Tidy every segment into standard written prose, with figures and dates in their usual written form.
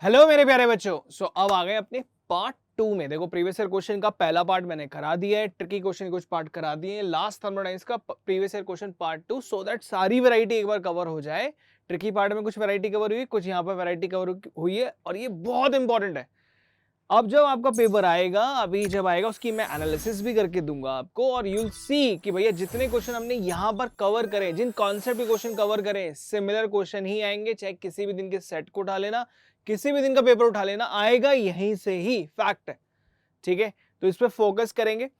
Hello मेरे प्यारे बच्चों। अब आ गए अपने पार्ट 2 में। देखो प्रीवियस ईयर क्वेश्चन का पहला पार्ट मैंने करा दिया है, ट्रिकी क्वेश्चन कुछ पार्ट करा दिए हैं, लास्ट थर्मोडाइनमिक्स का previous year question part 2, so that सारी वैरायटी एक बार कवर हो जाए। ट्रिकी पार्ट में कुछ वैरायटी कवर हुई, कुछ यहाँ पर वैरायटी कवर हुई है और ये बहुत इंपॉर्टेंट है। अब जब आपका पेपर आएगा, अभी जब आएगा उसकी मैं एनालिसिस भी करके दूंगा आपको, और यूल सी कि भैया जितने क्वेश्चन हमने यहाँ पर कवर करें, जिन कॉन्सेप्ट के क्वेश्चन कवर करें, सिमिलर क्वेश्चन ही आएंगे। चाहे किसी भी दिन के सेट को उठा लेना, किसी भी दिन का पेपर उठा लेना, आएगा यहीं से ही, फैक्ट है। ठीक है, तो इस पर फोकस करेंगे।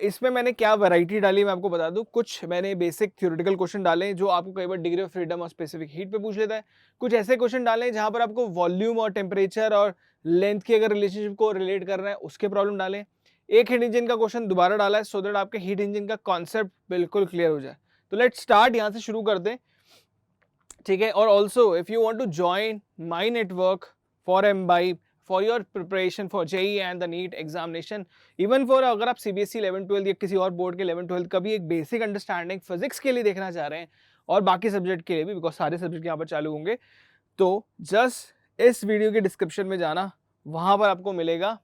इसमें मैंने क्या वैरायटी डाली मैं आपको बता दूं। कुछ मैंने बेसिक थ्योरेटिकल क्वेश्चन डाले जो आपको कई बार डिग्री ऑफ फ्रीडम और स्पेसिफिक हीट पे पूछ लेता है। कुछ ऐसे क्वेश्चन डाले जहां पर आपको वॉल्यूम और टेम्परेचर और लेंथ की अगर रिलेशनशिप को रिलेट करना है उसके प्रॉब्लम डाले। एक हीट इंजन का क्वेश्चन दोबारा डाला है सो दैट आपके हीट इंजन का कॉन्सेप्ट बिल्कुल क्लियर हो जाए। तो लेट स्टार्ट, यहाँ से शुरू करते हैं। ठीक है, और also if you want to join my network for Embibe, for your preparation for JEE and the NEET examination, even for अगर आप सीबीएसई 11-12 या किसी और बोर्ड के 11-12 का भी एक बेसिक अंडरस्टैंडिंग फिजिक्स के लिए देखना चाह रहे हैं और बाकी सब्जेक्ट के लिए भी, बिकॉज सारे सब्जेक्ट यहाँ पर चालू होंगे, तो जस्ट इस वीडियो के डिस्क्रिप्शन में जाना, वहां पर आपको मिलेगा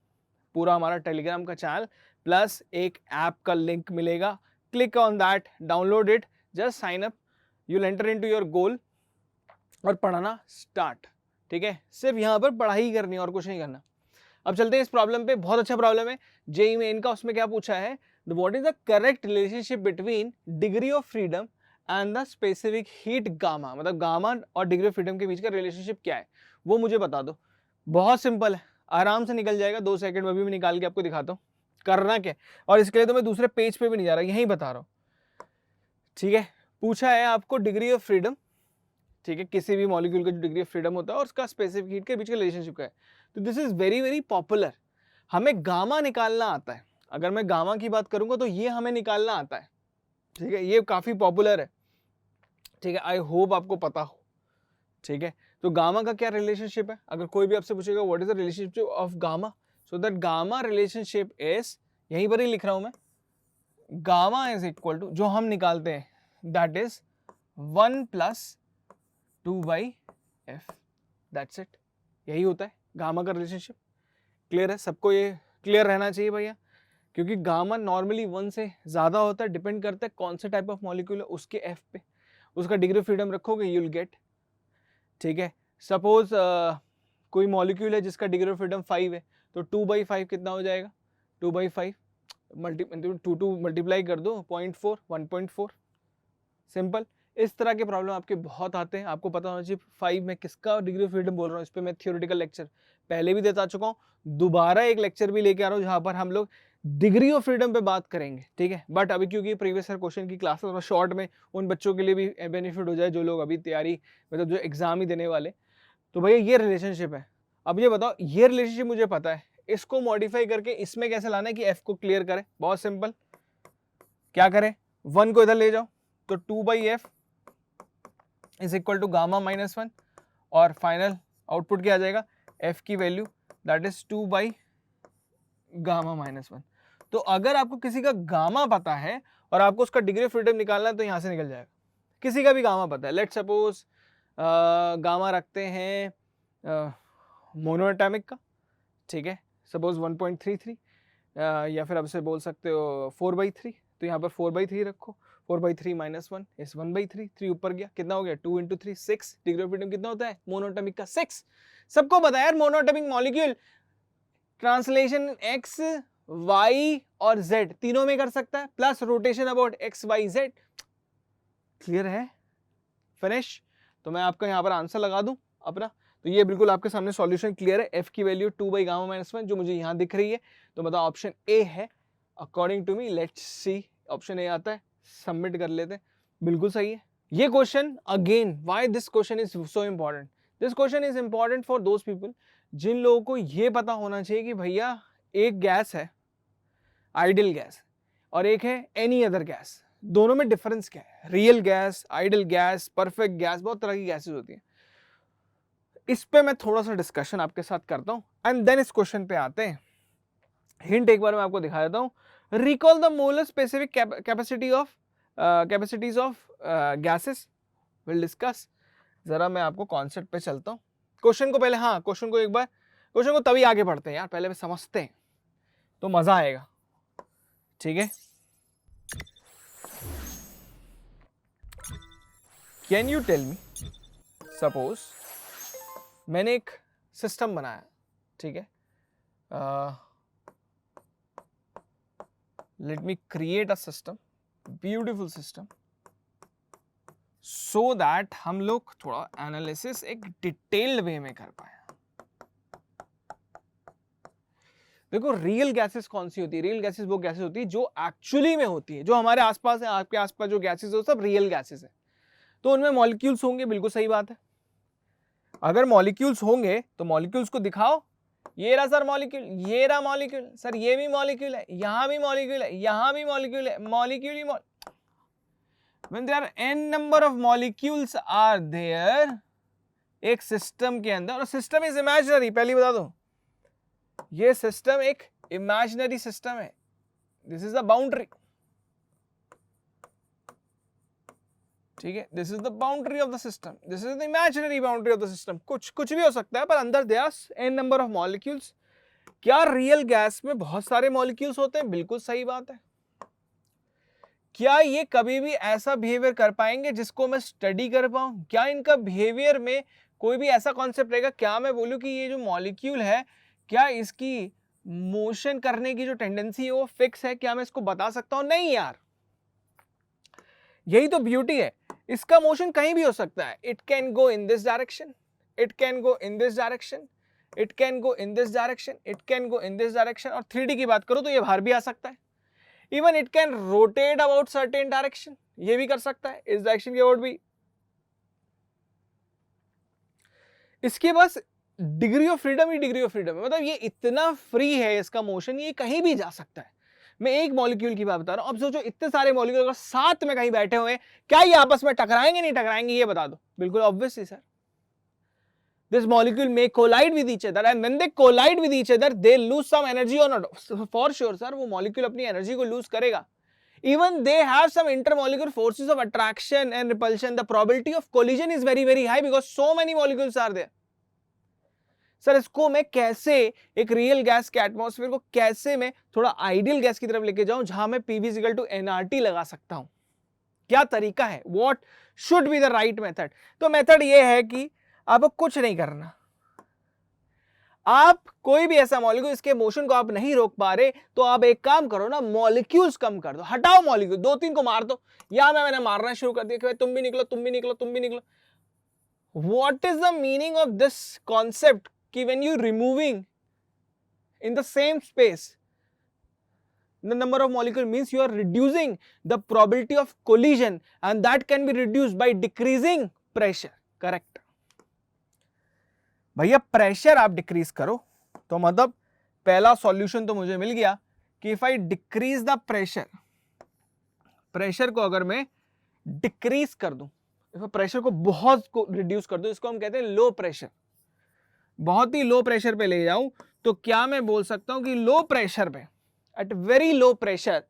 पूरा हमारा टेलीग्राम का चैनल प्लस एक ऐप का लिंक मिलेगा। Click on that, download it, just sign up, you will enter into your goal और पढ़ाना स्टार्ट। ठीक है, सिर्फ यहां पर पढ़ाई करनी और कुछ नहीं करना। अब चलते हैं इस प्रॉब्लम पे, बहुत अच्छा प्रॉब्लम है जेई में इनका। उसमें क्या पूछा है, what is the correct relationship between degree of freedom and the specific heat gamma, मतलब गामा और डिग्री ऑफ फ्रीडम के बीच का रिलेशनशिप क्या है वो मुझे बता दो। बहुत सिंपल है, आराम से निकल जाएगा, 2 सेकंड में भी मैं निकाल के आपको दिखाता हूँ करना क्या। और इसके लिए तो मैं दूसरे पेज पे भी नहीं जा रहा, यहीं बता रहा हूँ। ठीक है, पूछा है आपको डिग्री ऑफ फ्रीडम, ठीक है, किसी भी मॉलिक्यूल का जो डिग्री ऑफ फ्रीडम होता है और उसका स्पेसिफिक हीट के बीच का रिलेशनशिप क्या है। तो this is very very popular, हमें गामा निकालना आता है। अगर मैं गामा की बात करूंगा तो ये हमें निकालना आता है। ठीक है, ये काफी पॉपुलर है। ठीक है, आई होप आपको पता हो। ठीक है, तो गामा का क्या रिलेशनशिप है, अगर कोई भी आपसे पूछेगा what is the relationship of gamma, so that gamma relationship is, यहीं पर ही लिख रहा हूं मैं, गामा इज इक्वल टू, जो हम निकालते हैं that is 1+2/f, that's it. यही होता है गामा का रिलेशनशिप। क्लियर है सबको, ये क्लियर रहना चाहिए भैया, क्योंकि गामा नॉर्मली 1 से ज्यादा होता है, डिपेंड करता है कौन से टाइप ऑफ मॉलिक्यूल है उसके एफ पे, उसका डिग्री ऑफ फ्रीडम रखोगे यू विल गेट। ठीक है, सपोज कोई मॉलिक्यूल है जिसका डिग्री ऑफ फ्रीडम 5 है, तो 2/5 कितना हो जाएगा, 2/5 टू मल्टीप्लाई कर दो 0.4, 1.4, सिंपल। इस तरह के प्रॉब्लम आपके बहुत आते हैं, आपको पता होना चाहिए 5 में किसका डिग्री ऑफ फ्रीडम बोल रहा हूँ। इस पर मैं थ्योरेटिकल लेक्चर पहले भी देता चुका हूँ, दोबारा एक लेक्चर भी लेके आ रहा हूँ जहां पर हम लोग डिग्री ऑफ फ्रीडम पे बात करेंगे। ठीक है, बट अभी क्योंकि प्रीवियस ईयर क्वेश्चन की क्लास थोड़ा शॉर्ट में उन बच्चों के लिए भी बेनिफिट हो जाए जो लोग अभी तैयारी, मतलब जो एग्जाम ही देने वाले, तो भैया ये रिलेशनशिप है। अब ये बताओ, ये रिलेशनशिप मुझे पता है, इसको मॉडिफाई करके इसमें कैसे लाना है कि एफ को क्लियर करे। बहुत सिंपल, क्या करें, 1 को इधर ले जाओ, तो 2/f is equal to gamma -1, और फाइनल आउटपुट क्या आ जाएगा, f की वैल्यू दैट इज 2/गामा -1। तो अगर आपको किसी का गामा पता है और आपको उसका डिग्री ऑफ फ्रीडम निकालना है तो यहां से निकल जाएगा। किसी का भी गामा पता है, लेट सपोज गामा रखते हैं मोनोएटॉमिक का, ठीक है, सपोज 1.33, या फिर आप इसे बोल सकते हो 4/3, तो यहाँ पर 4/3 रखो, 4/3 -1 इस 1/3, 3 ऊपर गया, कितना हो गया, 2 × 3 6, डिग्री ऑफ फ्रीडम कितना होता है मोनोएटॉमिक का, 6। सबको पता है यार, monoatomic molecule translation x y और z तीनों में कर सकता है, plus rotation about x y z। Clear है, फिनिश। तो मैं आपका यहाँ पर आंसर लगा दूं अपना, तो ये बिल्कुल आपके सामने सॉल्यूशन क्लियर है। f की वैल्यू 2/गामा -1 जो मुझे यहाँ दिख रही है, तो मतलब ऑप्शन ए है according to me. Let's see, option A आता है, सबमिट कर लेते हैं, बिल्कुल सही है। ये question again, why this question is so important, this question is important for those people जिन लोगों को ये पता होना चाहिए कि भैया एक गैस है आइडियल गैस और एक है एनी अदर गैस, दोनों में डिफरेंस क्या है, real gas, ideal gas, perfect gas, बहुत तरह की गैसेस होती हैं। इस पे मैं थोड़ा सा डिस्कशन आपके साथ करता हूं एंड देन इस क्वेश्चन पे आते हैं। हिंट एक बार मैं आपको दिखा देता हूं, recall the molar specific capacities of gases, will discuss. जरा मैं आपको कॉन्सेप्ट पे चलता हूं, क्वेश्चन को पहले, हाँ क्वेश्चन को एक बार, क्वेश्चन को तभी आगे बढ़ते हैं यार, पहले समझते हैं तो मजा आएगा, ठीक है। Can you tell me, suppose मैंने एक सिस्टम बनाया, ठीक है, let me create a system, beautiful system, so that हम लोग थोड़ा एनालिसिस एक डिटेल्ड वे में कर पाए। देखो रियल गैसेस कौन सी होती है, रियल गैसेस वो गैसेस होती है जो एक्चुअली में होती है, जो हमारे आसपास है, आपके आसपास जो गैसेस है वो सब रियल गैसेस है। तो उनमें मॉलिक्यूल्स होंगे, बिल्कुल सही बात है। अगर मॉलिक्यूल्स होंगे तो मॉलिक्यूल्स को दिखाओ, ये रहा सर मॉलिक्यूल, ये रहा मॉलिक्यूल, सर ये भी मॉलिक्यूल है, यहां भी मॉलिक्यूल है, यहां भी मॉलिक्यूल है, molecule he when there are n number of molecules are there एक सिस्टम के अंदर, और सिस्टम इज इमेजिनरी, पहले बता दो ये सिस्टम एक इमेजिनरी सिस्टम है, दिस इज द बाउंड्री, ठीक है, this is the boundary of the system, this is the imaginary boundary of the system. कुछ भी हो सकता है, पर अंदर there are n number of molecules. क्या रियल गैस में बहुत सारे मॉलिक्यूल्स होते हैं? बिल्कुल सही बात है। क्या ये कभी भी ऐसा बिहेवियर कर पाएंगे जिसको मैं स्टडी कर पाऊं? क्या इनका बिहेवियर में कोई भी ऐसा कॉन्सेप्ट रहेगा? क्या मैं बोलूं कि ये जो मॉलिक्यूल है, क्या इसकी मोशन करने की जो टेंडेंसी है वो फिक्स है? क्या मैं इसको बता सकता हूं? नहीं यार, यही तो ब्यूटी है, इसका मोशन कहीं भी हो सकता है। It can go in this direction, it can go in this direction, it can go in this direction, it can go in this direction. और 3D की बात करो तो ये बाहर भी आ सकता है। Even it can rotate about certain direction, ये भी कर सकता है, इस डायरेक्शन के अबाउट भी। इसके पास डिग्री ऑफ फ्रीडम ही डिग्री ऑफ फ्रीडम है, मतलब ये इतना फ्री है इसका मोशन, ये कहीं भी जा सकता है। मैं एक मॉलिक्यूल की बात बता रहा हूं, अब सोचो इतने सारे मॉलिक्यूल अगर साथ में कहीं बैठे हुए हैं, क्या ये आपस में टकराएंगे नहीं टकराएंगे? ये बता दो। बिल्कुल obviously sir, this molecule may collide with each other, and when they collide with each other they lose some energy or not? For sure sir, वो molecule अपनी energy को lose करेगा। Even they have some intermolecular forces of attraction and repulsion. The probability of collision is very very high because so many molecules are there. Sir इसको मैं कैसे एक real gas के atmosphere को कैसे मैं थोड़ा आइडियल गैस की तरफ लेके जाऊं जहां मैं PV इक्वल टू nRT लगा सकता हूं? क्या तरीका है? What should be the right method? तो मेथड ये है कि आपको कुछ नहीं करना, आप कोई भी ऐसा मॉलिक्यूल इसके मोशन को आप नहीं रोक पा रहे तो आप एक काम करो ना, मॉलिक्यूल्स कम कर दो, हटाओ मॉलिक्यूल, 2-3 को मार दो। या मैंने मारना शुरू कर दिया कि तुम भी निकलो, तुम भी निकलो, तुम भी निकलो। What is the meaning of this concept कि when you removing in the same space the number of molecule means you are reducing the probability of collision and that can be reduced by decreasing pressure, correct? भैया pressure आप decrease करो तो मतलब पहला solution तो मुझे मिल गया कि if I decrease the pressure, pressure को अगर मैं डिक्रीज कर दूं, प्रेशर को बहुत को रिड्यूस कर दूं, इसको हम कहते हैं लो प्रेशर, बहुत ही लो प्रेशर पे ले जाऊं तो क्या मैं बोल सकता हूं कि लो प्रेशर पे, at very low pressure,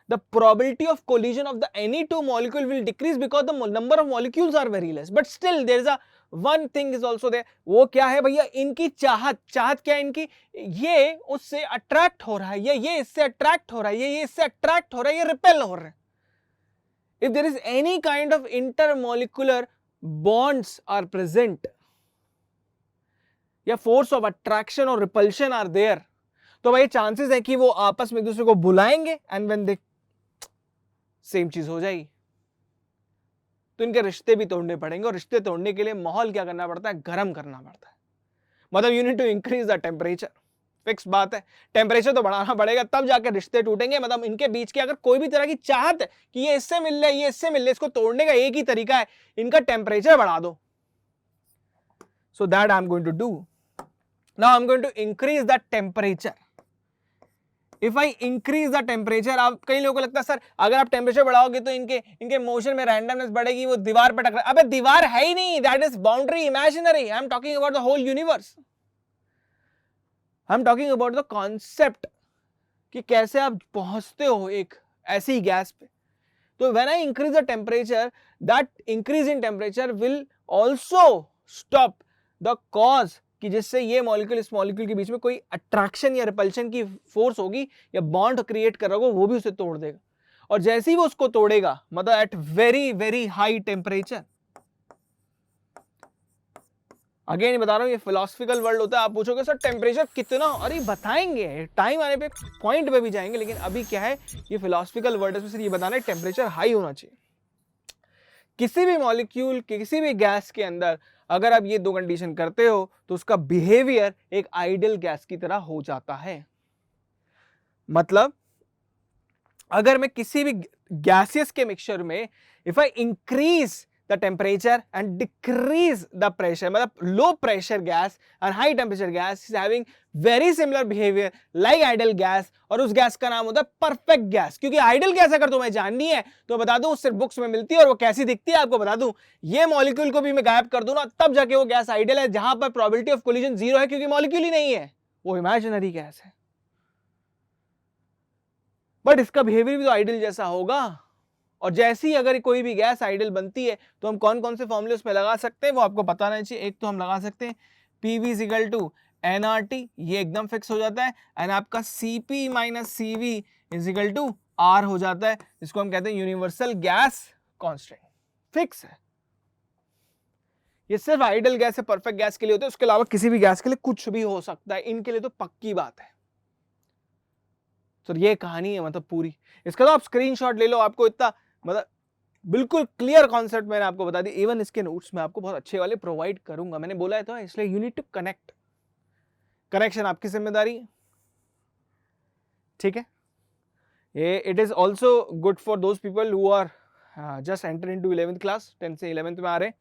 the probability of collision of the any two molecule will decrease because the number of molecules are very less. But still there is a one thing is also there. वो क्या है भैया? इनकी चाहत क्या है इनकी? ये उससे अट्रैक्ट हो रहा है, ये इससे अट्रैक्ट हो रहा है, ये इससे अट्रैक्ट हो रहा है, ये रिपेल हो रहा है। If there is any kind of intermolecular bonds are present, या force of attraction or repulsion are there, तो भाई चांसेस है कि वो आपस में एक दूसरे को बुलाएंगे एंड व्हेन दे सेम चीज हो जाएगी, तो इनके रिश्ते भी तोड़ने पड़ेंगे। और रिश्ते तोड़ने के लिए माहौल क्या करना पड़ता है? गर्म करना पड़ता है। मतलब you need to increase the temperature, fix बात है, टेम्परेचर तो बढ़ाना पड़ेगा तब जाकर रिश्ते टूटेंगे। मतलब इनके बीच की अगर कोई भी तरह की चाहत है कि ये इससे मिल रहा है, ये इससे मिल रहा है, इसको तोड़ने का एक ही तरीका है, इनका टेम्परेचर बढ़ा दो। So that I am going to do, now I am going to increase the temperature. If I increase the temperature, आप कई लोगों को लगता है सर अगर आप टेम्परेचर बढ़ाओगे तो इनके मोशन में रैंडमनेस बढ़ेगी, वो दीवार पर टकरा। अबे दीवार है ही नहीं, that is boundary imaginary. I am talking about the whole universe, I am talking about the concept कि कैसे आप पहुंचते हो एक ऐसी गैस पे। तो when I increase the temperature, that increase in temperature will also stop the cause कि जिससे ये मॉलिक्यूल इस मॉलिक्यूल के बीच में कोई अट्रैक्शन या रिपल्शन की फोर्स होगी या बॉन्ड क्रिएट कर रहा होगा, वो भी उसे तोड़ देगा। और जैसे ही वो उसको तोड़ेगा, मतलब at very very high temperature, again बता रहा हूं ये फिलोसफिकल वर्ल्ड होता है। आप पूछोगे सर टेम्परेचर कितना, अरे बताएंगे टाइम आने पे, पॉइंट पे भी जाएंगे, लेकिन अभी क्या है ये फिलोसफिकल वर्ल्ड है, सिर्फ ये बताना है टेम्परेचर हाई होना चाहिए। किसी भी मॉलिक्यूल किसी भी गैस के अंदर अगर आप ये दो कंडीशन करते हो तो उसका बिहेवियर एक आइडियल गैस की तरह हो जाता है। मतलब अगर मैं किसी भी गैसियस के मिक्सचर में if I increase the temperature and decrease the pressure, मतलब low pressure gas and high temperature gas is having very similar behavior like ideal gas, और उस गैस का नाम होता है परफेक्ट गैस। क्योंकि आइडियल गैस अगर तुम्हें जाननी है तो बता दूं, सिर्फ बुक्स में मिलती है और वो कैसी दिखती है आपको बता दूं, ये मॉलिक्यूल को भी मैं गायब कर दूं ना तब जाके वो गैस आइडियल है, जहां पर प्रोबेबिलिटी ऑफ कोलिजन 0 है, क्योंकि मॉलिक्यूल ही नहीं है, वो इमेजिनरी गैस है। बट इसका बिहेवियर भी तो आइडियल जैसा होगा। और जैसे ही अगर कोई भी गैस आइडियल बनती है तो हम कौन कौन से फॉर्मूले उसमें लगा सकते हैं वो आपको पता रहना चाहिए। एक तो हम लगा सकते हैं PV इक्वल टू nRT, ये एकदम फिक्स हो जाता है, एंड आपका CP minus CV is equal to R हो जाता है, जिसको हम कहते हैं यूनिवर्सल गैस कांस्टेंट, फिक्स है। ये सिर्फ आइडियल गैस है, परफेक्ट गैस के लिए होता है, उसके अलावा किसी भी गैस के लिए कुछ भी हो सकता है, इनके लिए तो पक्की बात है। तो ये कहानी है मतलब पूरी। इसका तो आप स्क्रीनशॉट ले लो, आपको इतना मतलब बिल्कुल क्लियर कॉन्सेप्ट मैंने आपको बता दी। इवन इसके नोट्स में आपको बहुत अच्छे वाले प्रोवाइड करूंगा, मैंने बोला है तो, इसलिए you need to connect, connection आपकी जिम्मेदारी है, ठीक है। ये it is also good for those people who are just enter into 11th class, 10th से 11th में आ रहे हैं।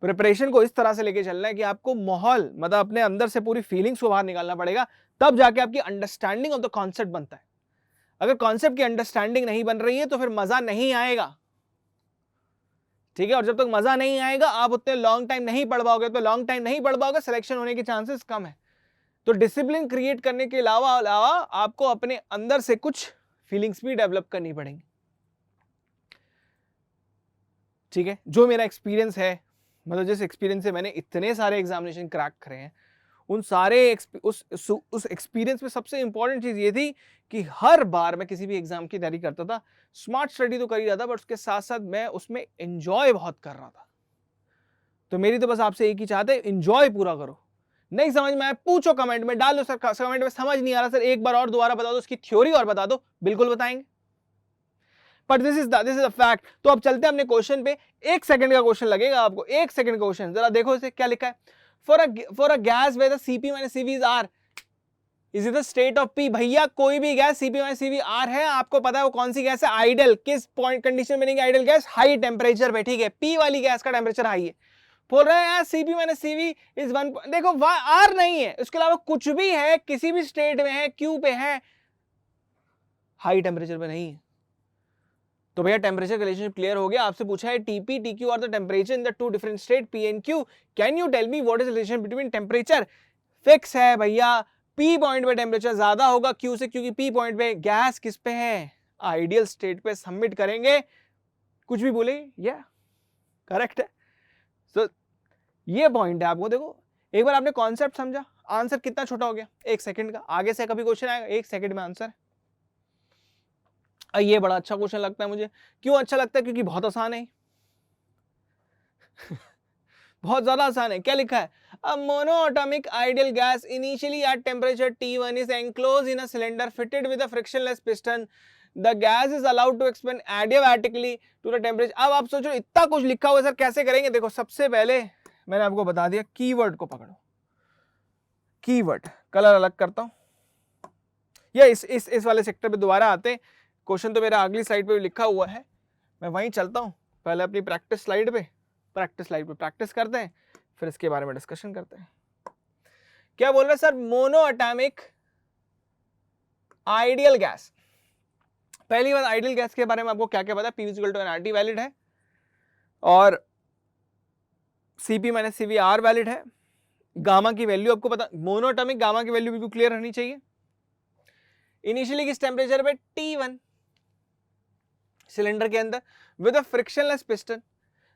प्रिपरेशन को इस तरह से लेके चलना है कि आपको माहौल मतलब अपने अंदर से पूरी फीलिंग्स को बाहर निकालना पड़ेगा, तब जाके आपकी अंडरस्टैंडिंग ऑफ द कॉन्सेप्ट बनता है। अगर कॉन्सेप्ट की अंडरस्टैंडिंग नहीं बन रही है तो फिर मजा नहीं आएगा, ठीक है। और जब तक मजा नहीं आएगा आप उतने लॉन्ग टाइम नहीं पढ़ पाओगे, तो लॉन्ग टाइम नहीं पढ़ पाओगे, सिलेक्शन होने के चांसेस कम है। तो डिसिप्लिन क्रिएट करने के अलावा आपको अपने अंदर से कुछ फीलिंग्स भी डेवलप करनी पड़ेंगी, ठीक है। जो मेरा एक्सपीरियंस है, मतलब जिस एक्सपीरियंस से मैंने इतने सारे एग्जामिनेशन क्रैक करे हैं, उन सारे उस एक्सपीरियंस में सबसे इंपॉर्टेंट चीज ये थी कि हर बार मैं किसी भी एग्जाम की तैयारी करता था, स्मार्ट स्टडी तो कर ही रहा था, बट उसके साथ साथ मैं उसमें एंजॉय बहुत कर रहा था। तो मेरी तो बस आपसे एक ही चाहत है, एंजॉय पूरा करो। नहीं समझ में आए पूछो कमेंट में, डाल दो सर कमेंट में समझ नहीं आ रहा सर एक बार और दोबारा बता दो, उसकी थ्योरी और बता दो, बिल्कुल बताएंगे। But this is a fact. तो अब चलते हैं अपने क्वेश्चन पे। 1 सेकंड का क्वेश्चन लगेगा आपको, 1 सेकंड का क्वेश्चन, जरा देखो इसे क्या लिखा है। For a gas where the CP minus CV is R, is it the state of P। भैया कोई भी gas CP minus CV R है, आपको पता है वो कौन सी गैस है, आइडियल। किस पॉइंट कंडीशन में आइडियल गैस, हाई टेम्परेचर पे, ठीक है। P वाली गैस का टेम्परेचर हाई है। बोल रहे हैं CP माइनस CV इज 1, देखो R नहीं है, उसके अलावा कुछ भी है, किसी भी स्टेट में है, Q पे है, हाई टेम्परेचर पे नहीं है। तो भैया टेम्परेचर का रिलेशनशिप क्लियर हो गया। आपसे पूछा है TP TQ are the temperature in the two different state P and Q, can you tell me what is relation between temperature. Fix है भैया, P पॉइंट पे टेम्परेचर ज्यादा होगा Q से, क्योंकि P पॉइंट पे गैस किस पे है, आइडियल स्टेट पे। सबमिट करेंगे, कुछ भी बोले या करेक्ट है। तो ये पॉइंट है आपको, देखो एक बार आपने कॉन्सेप्ट समझा, आंसर कितना छोटा हो गया, 1 सेकंड का। आगे से कभी क्वेश्चन आएगा 1 सेकंड में आंसर। ये बड़ा अच्छा क्वेश्चन लगता है मुझे। क्यों अच्छा लगता है, क्योंकि बहुत आसान है बहुत ज्यादा आसान है। क्या लिखा है, a monoatomic ideal gas initially at temperature T1 is enclosed in a cylinder fitted with a frictionless piston, the gas is allowed to expand adiabatically to the temperature. अब आप सोचो इतना कुछ लिखा हुआ सर कैसे करेंगे। देखो सबसे पहले मैंने आपको बता दिया, कीवर्ड को पकड़ो। कीवर्ड कलर अलग करता हूं, या इस वाले सेक्टर पे दोबारा आते हैं। क्वेश्चन तो मेरा अगली स्लाइड पे लिखा हुआ है, मैं वहीं चलता हूं। पहले अपनी प्रैक्टिस स्लाइड पे प्रैक्टिस करते हैं, फिर इसके बारे में डिस्कशन करते हैं। क्या बोल रहे हैं सर, मोनोएटॉमिक आइडियल गैस। पहली बात, आइडियल गैस के बारे में आपको क्या क्या पता है, P equal to nRT valid है, और CP minus CV R valid है। गामा की वैल्यू आपको पता, मोनोएटॉमिक गामा की वैल्यू बिल्कुल क्लियर रहनी चाहिए। इनिशियली किस टेम्परेचर पे, T1 सिलेंडर के अंदर with a frictionless piston,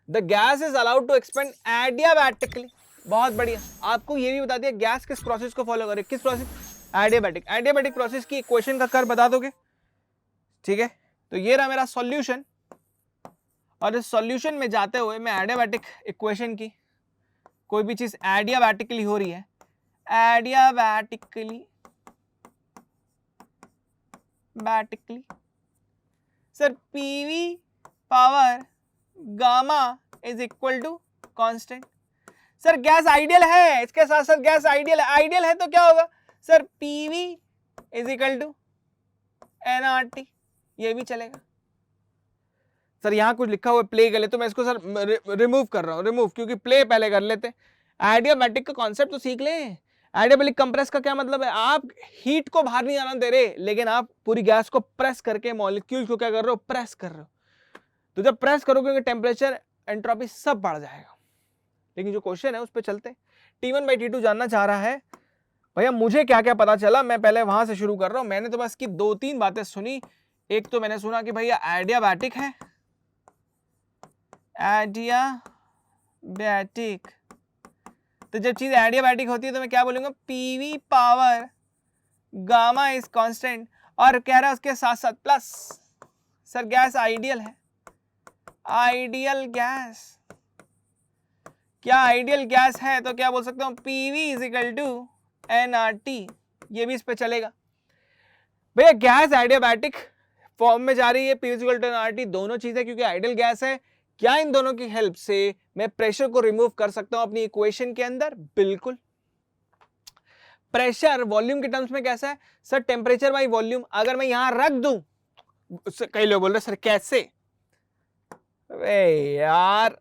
the gas is allowed to expand adiabatically, बहुत बढ़िया। आपको ये भी बता दिया गैस किस प्रोसेस को फॉलो करे, किस प्रोसेस, एडियाबैटिक। एडियाबैटिक प्रोसेस की इक्वेशन का कर बता दोगे, ठीक है। तो ये रहा मेरा सॉल्यूशन, और इस सॉल्यूशन में जाते हुए मैं एडियाबैटिक इक्वेशन की, कोई भी चीज एडियाबैटिकली हो रही है, adiabatically sir PV power gamma is equal to constant. Sir gas ideal है, इसके साथ साथ गैस आइडियल है, आइडियल है तो क्या होगा sir, PV is equal to nRT, ये भी चलेगा। सर यहां कुछ लिखा हुआ है प्ले कर ले, तो मैं इसको सर रिमूव कर रहा हूं, रिमूव, क्योंकि प्ले पहले कर लेते। आइडियाबैटिक का कॉन्सेप्ट तो सीख लें। आइडियाबैटिक कंप्रेस का क्या मतलब है, आप हीट को बाहर नहीं आना दे रहे, लेकिन आप पूरी गैस को प्रेस करके मॉलिक्यूल को क्या कर रहे हो, प्रेस कर रहे हो। तो जब प्रेस करोगे टेम्परेचर एंट्रोपी सब बढ़ जाएगा। लेकिन जो क्वेश्चन है उस पर चलते, T1/T2 जानना चाह रहा है भैया मुझे क्या क्या पता चला, मैं पहले वहां से शुरू कर रहा हूं। मैंने तो बस की 2-3 बातें सुनी। एक तो मैंने सुना कि भैया एडियाबैटिक है, एडियाबैटिक, तो जब चीज एडियाबैटिक होती है तो मैं क्या बोलूंगा, PV power gamma is constant, और कह रहा है उसके साथ साथ प्लस। सर गैस आइडियल है, आइडियल गैस, क्या आइडियल गैस है तो क्या बोल सकता हूं, PV is equal to nRT, ये भी इस पे चलेगा। भैया गैस एडियाबैटिक फॉर्म में जा रही है, PV is equal to nRT, दोनों चीजें क्योंकि आइडियल गैस है। क्या इन दोनों की हेल्प से मैं प्रेशर को रिमूव कर सकता हूं अपनी इक्वेशन के अंदर, बिल्कुल। प्रेशर वॉल्यूम के टर्म्स में कैसा है सर, टेम्परेचर बाई वॉल्यूम। अगर मैं यहां रख दूं, कई लोग बोल रहे सर कैसे, अरे यार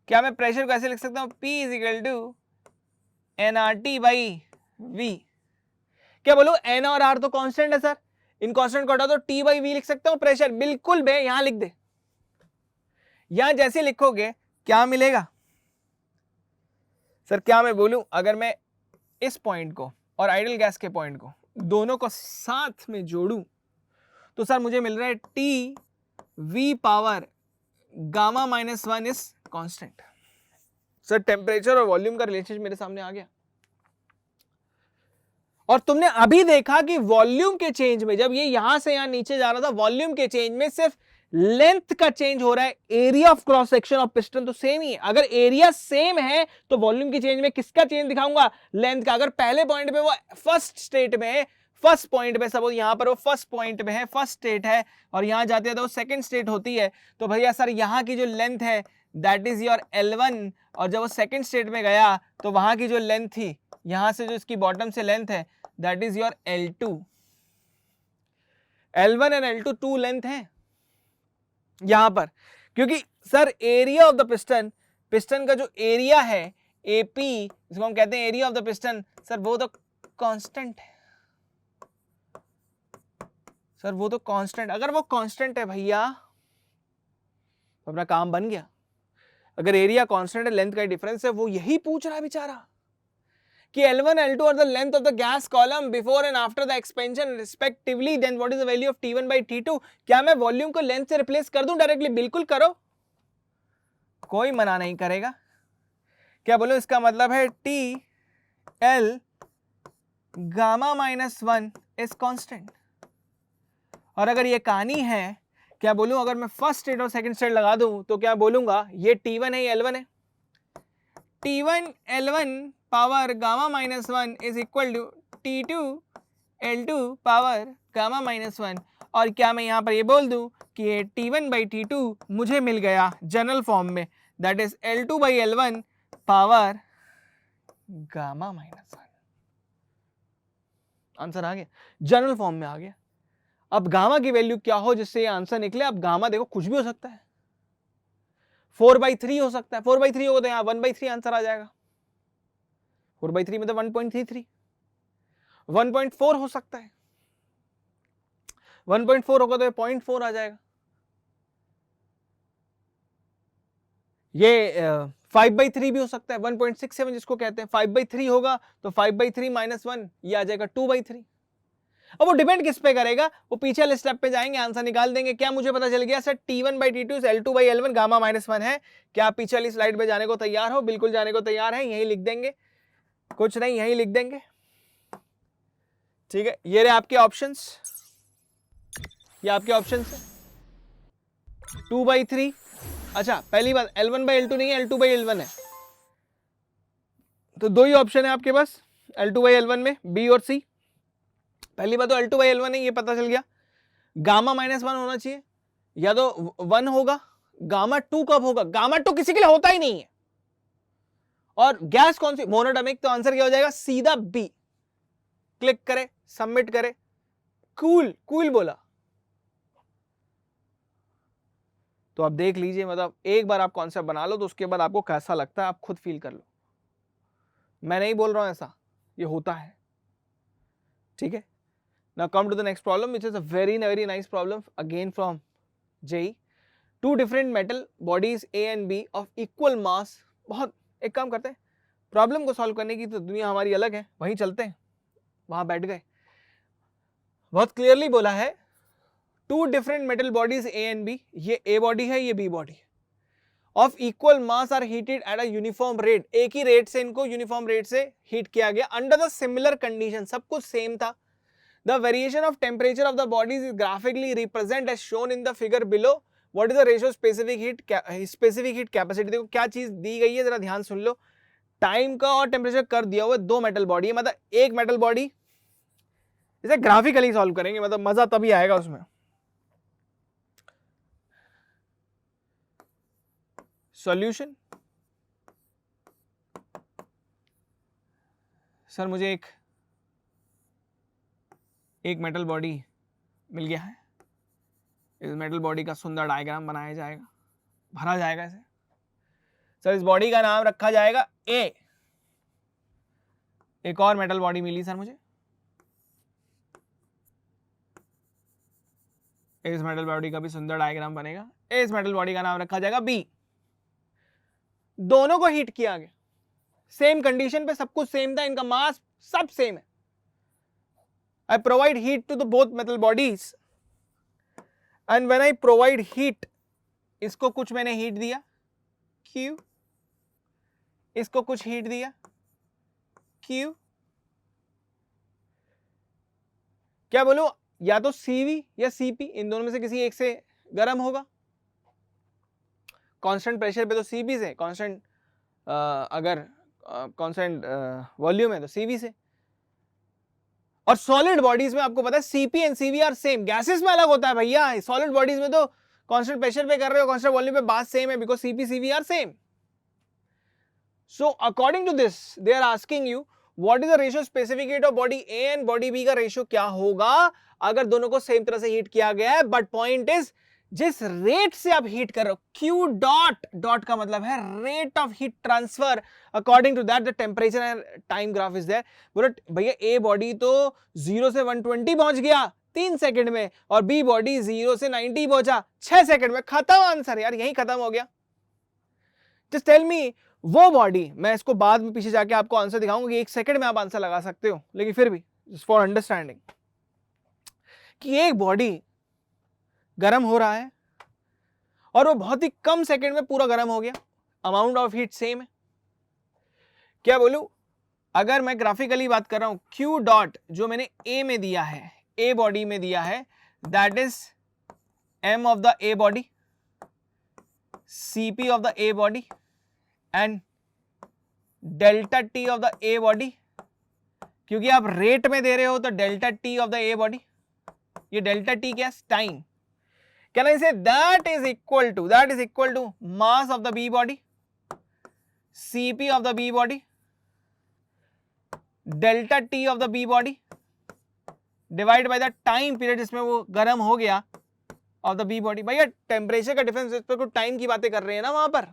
क्या मैं प्रेशर को ऐसे लिख सकता हूं, P is equal to nRT by V. क्या बोलो, एन और आर तो कांस्टेंट है सर, इन कांस्टेंट को हटा दो, T बाई वी लिख सकता हूं प्रेशर, बिल्कुल बे, यहां लिख दे। यहां जैसे लिखोगे क्या मिलेगा सर, क्या मैं बोलूं, अगर मैं इस पॉइंट को और आइडियल गैस के पॉइंट को दोनों को साथ में जोड़ूं तो सर मुझे मिल रहा है T V power gamma minus 1 is constant. Sir temperature और वॉल्यूम का रिलेशनशिप मेरे सामने आ गया। और तुमने अभी देखा कि वॉल्यूम के चेंज में, जब ये यहां से यहां नीचे जा रहा था, वॉल्यूम के चेंज में सिर्फ लेंथ का चेंज हो रहा है, area of cross section of piston तो सेम ही है। अगर एरिया सेम है तो वॉल्यूम की चेंज में किसका चेंज दिखाऊंगा, लेंथ का। अगर पहले पॉइंट पे वो फर्स्ट स्टेट में है, फर्स्ट पॉइंट पे, सपोज यहां पर वो फर्स्ट पॉइंट पे है, फर्स्ट स्टेट है, और यहां जाते हैं तो वो सेकंड स्टेट होती है, तो भैया सर यहां की जो लेंथ है दैट इज योर L1, और जब वो सेकंड स्टेट में गया तो वहां की जो लेंथ थी, यहां से जो इसकी बॉटम से लेंथ है that is your L2। L1 and L2 two length है यहां पर, क्योंकि sir area of the piston, piston का जो एरिया है AP, जिसको हम कहते हैं area of the piston, sir वो तो कांस्टेंट है। सर वो तो कांस्टेंट, अगर वो कांस्टेंट है भैया तो अपना काम बन गया। अगर एरिया कांस्टेंट है, लेंथ का डिफरेंस है, वो यही पूछ रहा है बेचारा कि L1 L2 are the length of the gas column before and after the expansion respectively, then what is the value of T1/T2। क्या मैं वॉल्यूम को लेंथ से रिप्लेस कर दूं डायरेक्टली, बिल्कुल करो, कोई मना नहीं करेगा। क्या बोलो, इसका मतलब है TL gamma minus 1 is constant. और अगर ये कहानी है, क्या बोलूं, अगर मैं फर्स्ट स्टेट और सेकंड स्टेट लगा दूं तो क्या बोलूंगा, ये T1 है, ये L1 है, T1 L1 power gamma minus 1 is equal to T2 L2 power gamma minus 1। और क्या मैं यहां पर ये बोल दूं कि ये T1/T2 मुझे मिल गया जनरल फॉर्म में, that is L2/L1 power gamma minus 1। Answer आ गया, जनरल फॉर्म में आ गया। अब गामा की वैल्यू क्या हो जिससे ये आंसर निकले, अब गामा देखो कुछ भी हो सकता है, 4/3 हो सकता है, 4/3 होगा तो यहाँ 1/3 आंसर आ जाएगा, 4/3 मतलब 1.33, 1.4 हो सकता है, 1.4 होगा तो 0.4 आ जाएगा, ये 5/3 भी हो सकता है, 1.67 जिसको कहते हैं, 5/3 होगा तो 5/3 -1 ये आ जाएगा 2/3। अब वो डिपेंड किस पे करेगा, वो पीछे वाले स्टेप पे जाएंगे, आंसर निकाल देंगे। क्या मुझे पता चल गया सर, T1/T2 L2/L1 गामा -1 है। क्या आप पीछे वाली स्लाइड पे जाने को तैयार हो? बिल्कुल जाने को तैयार है, यही लिख देंगे, कुछ नहीं यही लिख देंगे, ठीक है। ये रहे आपके ऑप्शंस, ये आपके ऑप्शंस है 2/3। अच्छा पहली बात L1/L2 नहीं है, L2/L1 है, तो दो ही ऑप्शन है आपके पास L2/L1 में, बी और सी। पहली बात तो L2/L1 है, ये पता चल गया। गामा -1 होना चाहिए, या तो 1 होगा। गामा 2 कब होगा? गामा 2 किसी के लिए होता ही नहीं है। और गैस कौन सी? मोनोटॉमिक। तो आंसर क्या हो जाएगा? सीधा बी। क्लिक करे, सबमिट करे। कूल, कूल बोला। तो आप देख लीजिए, मतलब एक बार आप कॉन्सेप्ट बना लो तो उसके बाद आपको कैसा लगता है आप खुद फील कर लो। मैं नहीं बोल रहा हूं ऐसा, ये होता है, ठीक है। Now come to the next problem, which is a very nice problem again from JEE. Two different metal bodies A and B of equal mass. बहुत, एक काम करते हैं, प्रॉब्लम को सॉल्व करने की तो दुनिया हमारी अलग है, वहीं चलते हैं, वहां बैठ गए। बहुत क्लियरली बोला है, two different metal bodies A and B, ये A बॉडी है, ये B बॉडी है, of equal mass are heated at a uniform rate. एक ही रेट से इनको यूनिफॉर्म रेट से हीट किया गया अंडर द सिमिलर कंडीशन, सब कुछ सेम था। The variation of temperature of the bodies is graphically represented as shown in the figure below. What is the ratio specific heat capacity? देखो क्या चीज दी गई है, जरा ध्यान सुन लो। टाइम का और टेम्परेचर कर दिया हुआ, दो मेटल बॉडी है, मतलब एक मेटल बॉडी, इसे ग्राफिकली सॉल्व करेंगे, मतलब मजा तभी आएगा उसमें। सॉल्यूशन, सर मुझे एक मेटल बॉडी मिल गया है, इस मेटल बॉडी का सुंदर डायग्राम बनाया जाएगा, भरा जाएगा इसे। सर इस बॉडी का नाम रखा जाएगा ए। एक और मेटल बॉडी मिली सर मुझे, इस मेटल बॉडी का भी सुंदर डायग्राम बनेगा, इस मेटल बॉडी का नाम रखा जाएगा बी। दोनों को हीट किया गया, सेम कंडीशन पे, सब कुछ सेम था, इनका मास सब सेम है। I provide heat to the both metal bodies and when I provide heat, इसको कुछ मैंने हीट दिया Q, इसको कुछ हीट दिया Q, क्या बोलूं, या तो CV या CP, इन दोनों में से किसी एक से गर्म होगा। कांस्टेंट प्रेशर पे तो CP से, कांस्टेंट अगर कांस्टेंट वॉल्यूम है तो CV से। और सॉलिड बॉडीज में आपको पता है CP and CV are same, gases में अलग होता है भैया, सॉलिड बॉडीज में तो कांस्टेंट प्रेशर पे कर रहे हो, कांस्टेंट वॉल्यूम पे बात सेम है, because CP CV are same. So according to this they are asking you what is the ratio specific heat of body A and body B का रेशियो क्या होगा अगर दोनों को सेम तरह से हीट किया गया है। बट पॉइंट इज, जिस रेट से आप हीट कर रहे हो, Q डॉट, डॉट का मतलब है rate of heat transfer, according to that the temperature and time graph is there. बोलो भैया A बॉडी तो 0 से 120 पहुंच गया 3 सेकंड में, और B बॉडी 0 से 90 पहुंचा 6 सेकंड में, खत्म आंसर यार, यही खत्म हो गया। जस्ट टेल मी वो बॉडी, मैं इसको बाद में पीछे जाके आपको आंसर दिखाऊंगा कि 1 सेकंड में आप आंसर लगा सकते हो, लेकिन फिर भी जस्ट फॉर अंडरस्टैंडिंग कि एक बॉडी गर्म हो रहा है और वो बहुत ही कम सेकंड में पूरा गर्म हो गया, अमाउंट ऑफ हीट सेम है। क्या बोलूं, अगर मैं ग्राफिकली बात कर रहा हूं, Q डॉट जो मैंने A में दिया है, A बॉडी में दिया है, that is M of the A body, CP of the A body and delta T of the A body. क्योंकि आप रेट में दे रहे हो तो delta T of the A body, ये डेल्टा T क्या है? Time. Can I say that is equal to mass of the B body, CP of the B body, delta T of the B body divided by the time period जिसमें वो गर्म हो गया of the B body। भैया temperature का difference, इस पर कोई टाइम की बातें कर रहे हैं ना, वहां पर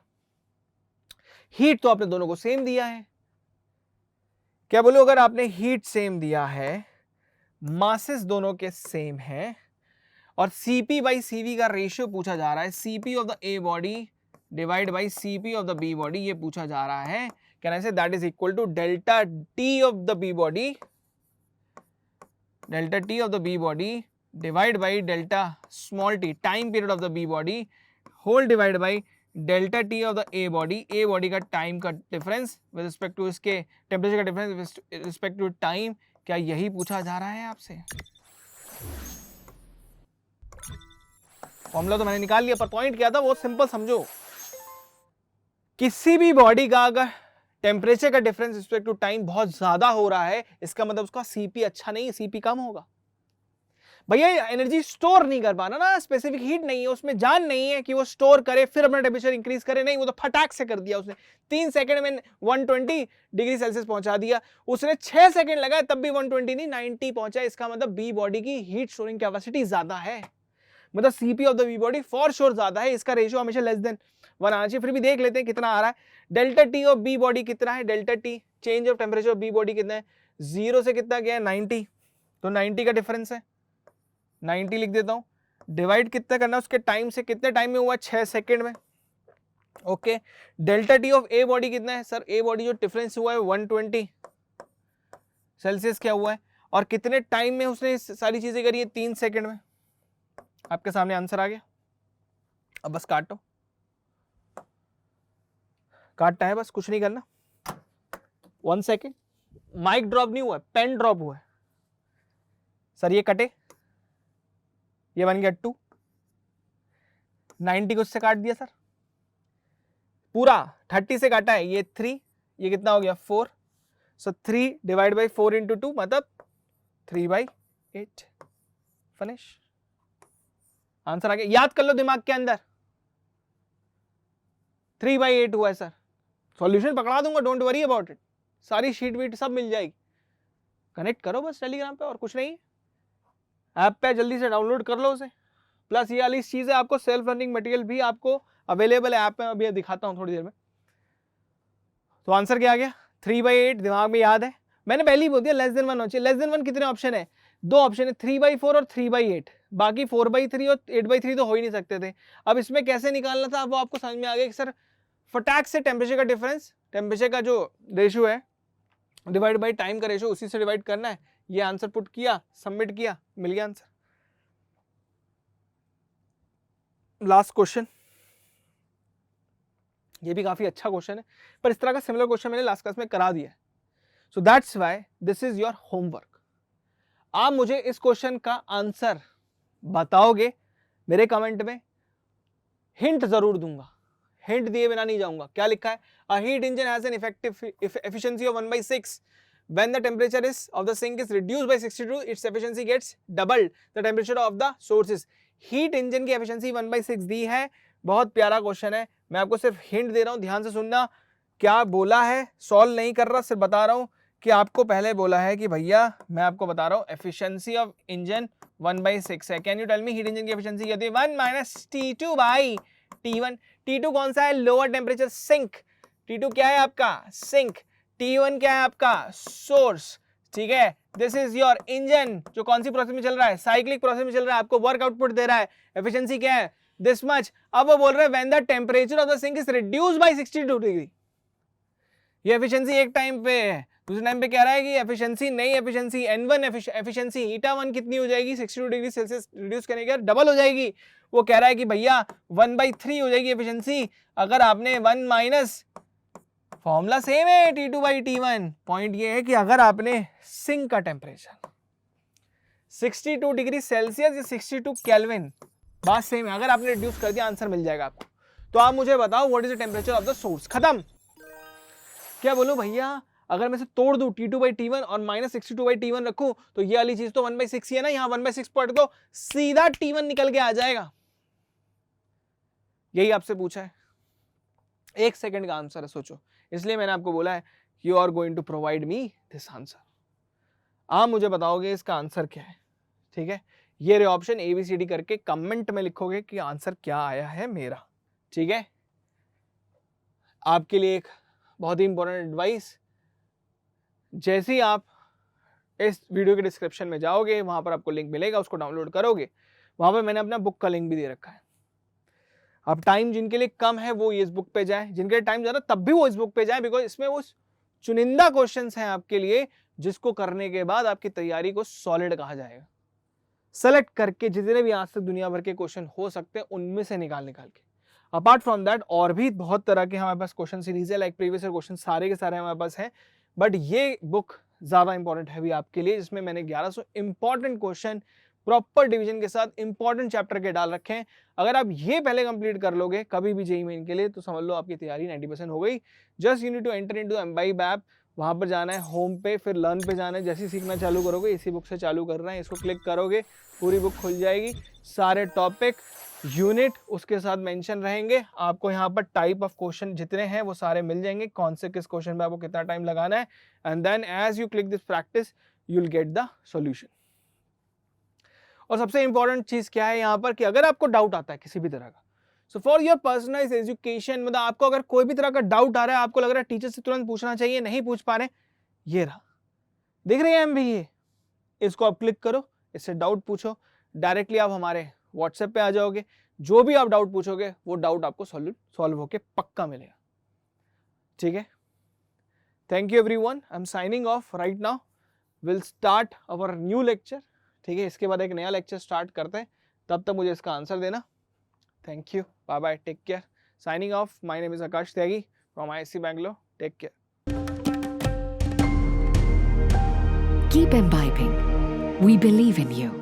हीट तो आपने दोनों को सेम दिया है। क्या बोलो, अगर आपने हीट सेम दिया है, मासेस दोनों के सेम है, और CP बाई CV का रेशियो पूछा जा रहा है, CP of the A body divide by CP of the B body, ये पूछा जा रहा है। Can I say that is equal to delta T of the B body delta T of the B body divide by delta small T time period of the B body whole divide by delta T of the A body का time का difference with respect to इसके temperature का difference with respect to time. क्या यही पूछा जा रहा है आपसे? फॉर्मूला तो मैंने निकाल लिया, पर पॉइंट क्या था वो सिंपल समझो। किसी भी बॉडी का अगर टेम्परेचर का डिफरेंस रिस्पेक्ट टू टाइम बहुत ज्यादा हो रहा है, इसका मतलब उसका सीपी अच्छा नहीं है, सीपी कम होगा। भैया एनर्जी स्टोर नहीं कर पाना ना, स्पेसिफिक हीट नहीं है उसमें, जान नहीं है कि वो स्टोर करे फिर अपना टेम्परेचर इंक्रीज करे, नहीं, वो तो फटाक से कर दिया उसने। 3 सेकंड में 120 डिग्री सेल्सियस पहुंचा दिया उसने। 6 सेकंड लगाए तब भी 120 नहीं 90 पहुंचा। इसका मतलब बी बॉडी की हीट स्टोरिंग कैपेसिटी ज्यादा है, मतलब CP of the B body for sure ज्यादा है। इसका रेशियो हमेशा लेस देन 1 आना चाहिए। फिर भी देख लेते हैं कितना आ रहा है। Delta T of B body कितना है? Delta T change of temperature of B body कितना है? 0 से कितना गया है? 90, तो 90 का डिफरेंस है, 90 लिख देता हूं। डिवाइड कितना करना है उसके टाइम से, कितने टाइम में हुआ? 6 सेकंड में। Okay, delta T of a body कितना है? सर ए बॉडी जो डिफरेंस हुआ है 120 सेल्सियस क्या हुआ है, और कितने टाइम में उसने सारी चीजें करी है? 3 सेकंड में। आपके सामने आंसर आ गया, अब बस काटो, काटना है बस, कुछ नहीं करना। 1 सेकेंड, माइक ड्रॉप नहीं हुआ है, पेन ड्रॉप हुआ है। सर ये कटे, ये बन गया 2, 90 को उससे काट दिया सर, पूरा 30 से काटा है, ये 3, ये कितना हो गया? 4। सो 3 डिवाइड बाई 4 इंटू 2 मतलब 3/8। फिनिश, आंसर आ गया। याद कर लो दिमाग के अंदर, 3/8 हुआ है सर। सॉल्यूशन पकड़ा दूंगा, डोंट वरी अबाउट इट, सारी शीट वीट सब मिल जाएगी। कनेक्ट करो बस टेलीग्राम पे, और कुछ नहीं। ऐप पे जल्दी से डाउनलोड कर लो उसे। प्लस ये वाली चीज है, आपको सेल्फ लर्निंग मटेरियल भी आपको अवेलेबल है ऐप में, अभी दिखाता हूं थोड़ी देर में। तो आंसर क्या आ गया? 3/8 दिमाग में याद है, मैंने पहले ही बोल दिया लेस देन 1 होना चाहिए। लेस देन 1 कितने ऑप्शन है? 2 ऑप्शन है, 3/4 और 3/8, बाकी 4/3 और 8/3 तो हो ही नहीं सकते थे। अब इसमें कैसे निकालना था वो आपको समझ में आ गया कि सर फटाक से टेम्परेचर का डिफरेंस, टेम्परेचर का जो रेशियो है डिवाइड बाई टाइम का रेशियो, उसी से डिवाइड करना है। ये आंसर पुट किया, सबमिट किया, मिल गया आंसर। लास्ट क्वेश्चन, ये भी काफी अच्छा क्वेश्चन है, पर इस तरह का सिमिलर क्वेश्चन मैंने लास्ट क्लास में करा दिया है। So that's why this is your homework. आप मुझे इस क्वेश्चन का आंसर बताओगे मेरे कमेंट में, हिंट जरूर दूंगा, हिंट दिए बिना नहीं जाऊंगा। क्या लिखा है? A heat engine has an effective efficiency of 1/6 when the temperature of the sink is reduced by 62 its efficiency gets doubled the temperature of the sources। Heat engine की एफिशिएंसी 1/6 दी है, बहुत प्यारा क्वेश्चन है। मैं आपको सिर्फ हिंट दे रहा हूं, ध्यान से सुनना। क्या बोला है, सॉल्व नहीं कर रहा, सिर्फ बता रहा हूं कि आपको पहले बोला है कि भैया मैं आपको बता रहा हूं एफिशिएंसी ऑफ इंजन 1/6 है। Can you tell me heat engine की एफिशिएंसी क्या होती है? 1 - T2/T1। T2 कौन सा है? Lower temperature sink. T2 क्या है आपका? सिंक। T1 क्या है आपका? सोर्स। ठीक है, दिस इज योर इंजन जो कौन सी प्रोसेस में चल रहा है? साइक्लिक प्रोसेस में चल रहा है, आपको वर्क आउटपुट दे रहा है। एफिशिएंसी क्या है? This much. अब वो बोल रहे हैं when the temperature of the sink is reduced by 62 degree. ये एफिशिएंसी एक टाइम पे है, दूसरे टाइम पे कह रहा है कि एफिशिएंसी नहीं, एफिशिएंसी N1 एफिशिएंसी ईटा1 कितनी हो जाएगी? 62 डिग्री सेल्सियस रिड्यूस करने के बाद डबल हो जाएगी। वो कह रहा है कि भैया 1/3 हो जाएगी एफिशिएंसी अगर आपने 1 माइनस, फॉर्मूला सेम है T2/T1। पॉइंट ये है कि अगर आपने सिंक का टेम्परेचर 62 डिग्री सेल्सियस या 62 केल्विन, बात सेम है, अगर आपने रिड्यूस कर दिया आंसर मिल जाएगा आपको। तो आप मुझे बताओ what is the temperature of the source. खत्म। क्या बोलूं भैया, अगर मैं से तोड़ दूं T2/T1 और -62/T1 रखूं तो ये वाली चीज तो 1/6 ही है ना, यहाँ 1/6 पॉइंट दो, सीधा T1 निकल के आ जाएगा। यही आपसे पूछा है, 1 सेकंड का आंसर है, सोचो। इसलिए मैंने आपको बोला है you are going to provide me this answer. आप मुझे बताओगे इसका आंसर क्या है, ठीक है? ये रे ऑप्शन ABCD करके कमेंट में लिखोगे कि आंसर क्या आया है मेरा, ठीक है? आपके लिए एक बहुत ही इंपॉर्टेंट एडवाइस, जैसे ही आप इस वीडियो के डिस्क्रिप्शन में जाओगे वहां पर आपको लिंक मिलेगा, उसको डाउनलोड करोगे, वहां पर मैंने अपना बुक का लिंक भी दे रखा है। अब टाइम जिनके लिए कम है वो इस बुक पे जाए, जिनके लिए टाइम ज्यादा तब भी वो इस बुक पे जाए, बिकॉज इसमें वो चुनिंदा क्वेश्चंस हैं आपके लिए, जिसको करने के बाद आपकी तैयारी को सॉलिड कहा जाएगा। सेलेक्ट करके जितने भी आज तक दुनिया भर के क्वेश्चन हो सकते हैं उनमें से निकाल के, अपार्ट फ्रॉम दैट और भी बहुत तरह के हमारे पास क्वेश्चन सीरीज है, लाइक प्रीवियस ईयर क्वेश्चन सारे के सारे हमारे पास हैं, बट ये बुक ज्यादा इंपॉर्टेंट है भी आपके लिए, जिसमें मैंने 1100 इंपॉर्टेंट क्वेश्चन प्रॉपर डिवीजन के साथ इंपॉर्टेंट चैप्टर के डाल रखे हैं। अगर आप ये पहले कंप्लीट कर लोगे कभी भी जेईई मेन के लिए, तो समझ लो आपकी तैयारी 90% हो गई। Just you need to enter into Embibe app, वहां पर जाना है होम पे, फिर लर्न पे जाना है। जैसे ही सीखना चालू करोगे, इसी बुक से चालू करना है, इसको क्लिक करोगे पूरी बुक खुल जाएगी, सारे टॉपिक यूनिट उसके साथ मेंशन रहेंगे। आपको यहाँ पर टाइप ऑफ क्वेश्चन जितने हैं वो सारे मिल जाएंगे, कौन से किस क्वेश्चन में आपको कितना टाइम लगाना है, and then as you click this practice you will get the solution. और सबसे इंपॉर्टेंट चीज क्या है यहाँ पर कि अगर आपको डाउट आता है किसी भी तरह का, so for your personalised education, मतलब आपको अगर कोई भी तरह का डाउट आ रहा है, आपको लग रहा है टीचर से तुरंत पूछना चाहिए, नहीं पूछ पा रहे, ये रहा, दिख रही है MBA, इसको आप क्लिक करो, इससे डाउट पूछो, डायरेक्टली आप हमारे व्हाट्सएप पे आ जाओगे, जो भी आप डाउट पूछोगे वो डाउट आपको सॉल्व होके पक्का मिलेगा। ठीक है, thank you everyone, I am signing off right now, will start our new lecture. ठीक है, इसके बाद एक नया लेक्चर स्टार्ट करते हैं, तब तक मुझे इसका आंसर देना। Thank you, bye bye, take care, signing off, my name is Aakash Tyagi from IISc Bangalore, take care. Keep imbibing. We believe in you.